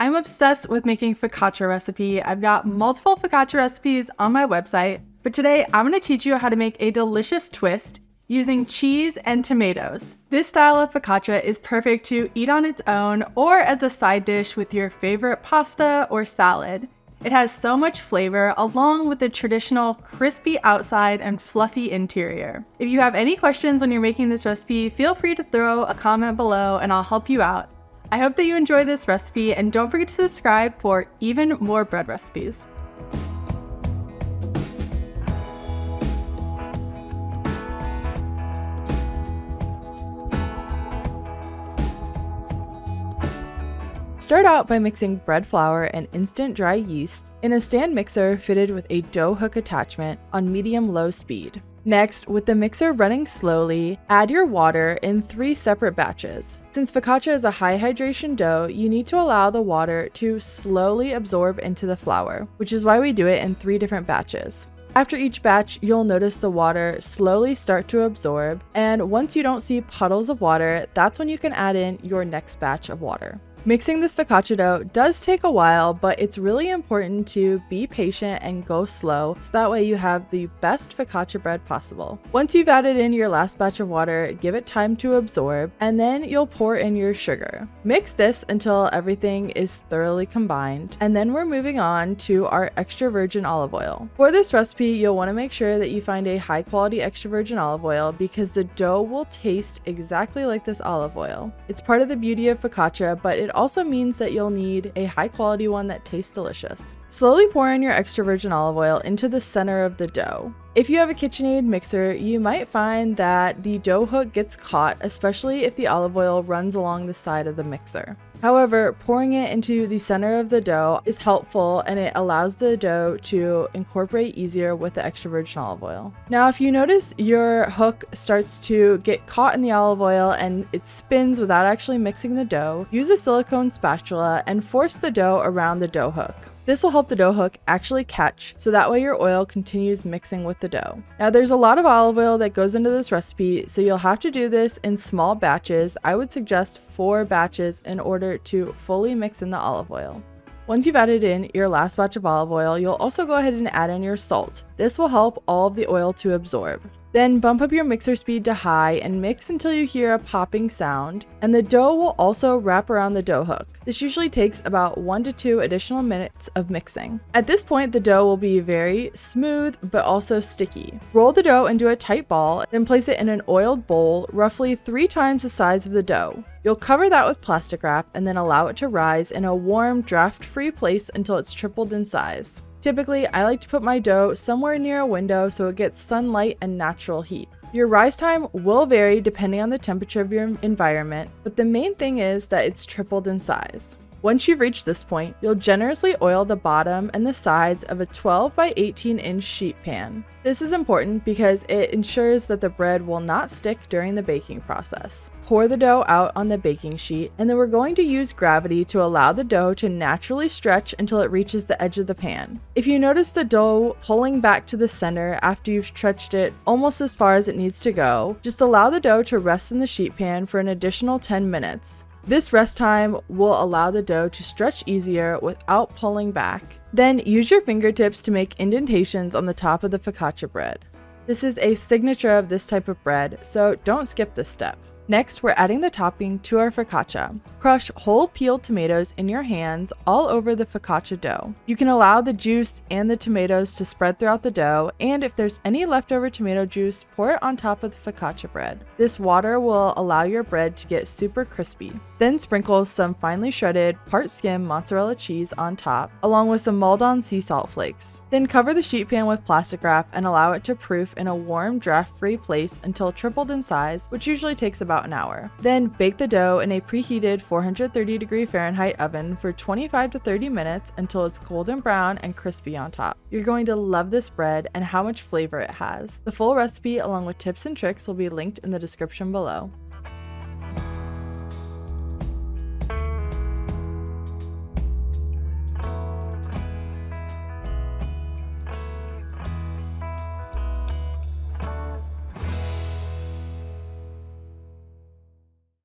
I'm obsessed with making focaccia recipe. I've got multiple focaccia recipes on my website, but today I'm going to teach you how to make a delicious twist using cheese and tomatoes. This style of focaccia is perfect to eat on its own or as a side dish with your favorite pasta or salad. It has so much flavor along with the traditional crispy outside and fluffy interior. If you have any questions when you're making this recipe, feel free to throw a comment below and I'll help you out. I hope that you enjoy this recipe and don't forget to subscribe for even more bread recipes. Start out by mixing bread flour and instant dry yeast in a stand mixer fitted with a dough hook attachment on medium-low speed. Next, with the mixer running slowly, add your water in 3 separate batches. Since focaccia is a high hydration dough, you need to allow the water to slowly absorb into the flour, which is why we do it in 3 different batches. After each batch, you'll notice the water slowly start to absorb, and once you don't see puddles of water, that's when you can add in your next batch of water. Mixing this focaccia dough does take a while, but it's really important to be patient and go slow so that way you have the best focaccia bread possible. Once you've added in your last batch of water, give it time to absorb, and then you'll pour in your sugar. Mix this until everything is thoroughly combined, and then we're moving on to our extra virgin olive oil. For this recipe, you'll want to make sure that you find a high quality extra virgin olive oil because the dough will taste exactly like this olive oil. It's part of the beauty of focaccia, but it also means that you'll need a high quality one that tastes delicious. Slowly pour in your extra virgin olive oil into the center of the dough. If you have a KitchenAid mixer, you might find that the dough hook gets caught, especially if the olive oil runs along the side of the mixer. However, pouring it into the center of the dough is helpful and it allows the dough to incorporate easier with the extra virgin olive oil. Now, if you notice your hook starts to get caught in the olive oil and it spins without actually mixing the dough, use a silicone spatula and force the dough around the dough hook. This will help the dough hook actually catch, so that way your oil continues mixing with the dough. Now there's a lot of olive oil that goes into this recipe, so you'll have to do this in small batches. I would suggest 4 batches in order to fully mix in the olive oil. Once you've added in your last batch of olive oil, you'll also go ahead and add in your salt. This will help all of the oil to absorb. Then bump up your mixer speed to high and mix until you hear a popping sound, and the dough will also wrap around the dough hook. This usually takes about 1 to 2 additional minutes of mixing. At this point, the dough will be very smooth but also sticky. Roll the dough into a tight ball, then place it in an oiled bowl roughly 3 times the size of the dough. You'll cover that with plastic wrap and then allow it to rise in a warm, draft-free place until it's tripled in size. Typically, I like to put my dough somewhere near a window so it gets sunlight and natural heat. Your rise time will vary depending on the temperature of your environment, but the main thing is that it's tripled in size. Once you've reached this point, you'll generously oil the bottom and the sides of a 12 by 18 inch sheet pan. This is important because it ensures that the bread will not stick during the baking process. Pour the dough out on the baking sheet, and then we're going to use gravity to allow the dough to naturally stretch until it reaches the edge of the pan. If you notice the dough pulling back to the center after you've stretched it almost as far as it needs to go, just allow the dough to rest in the sheet pan for an additional 10 minutes. This rest time will allow the dough to stretch easier without pulling back. Then use your fingertips to make indentations on the top of the focaccia bread. This is a signature of this type of bread, so don't skip this step. Next, we're adding the topping to our focaccia. Crush whole peeled tomatoes in your hands all over the focaccia dough. You can allow the juice and the tomatoes to spread throughout the dough, and if there's any leftover tomato juice, pour it on top of the focaccia bread. This water will allow your bread to get super crispy. Then sprinkle some finely shredded, part skim mozzarella cheese on top, along with some mulled-on sea salt flakes. Then cover the sheet pan with plastic wrap and allow it to proof in a warm, draft-free place until tripled in size, which usually takes about an hour. Then bake the dough in a preheated 430° Fahrenheit oven for 25 to 30 minutes until it's golden brown and crispy on top. You're going to love this bread and how much flavor it has. The full recipe along with tips and tricks will be linked in the description below.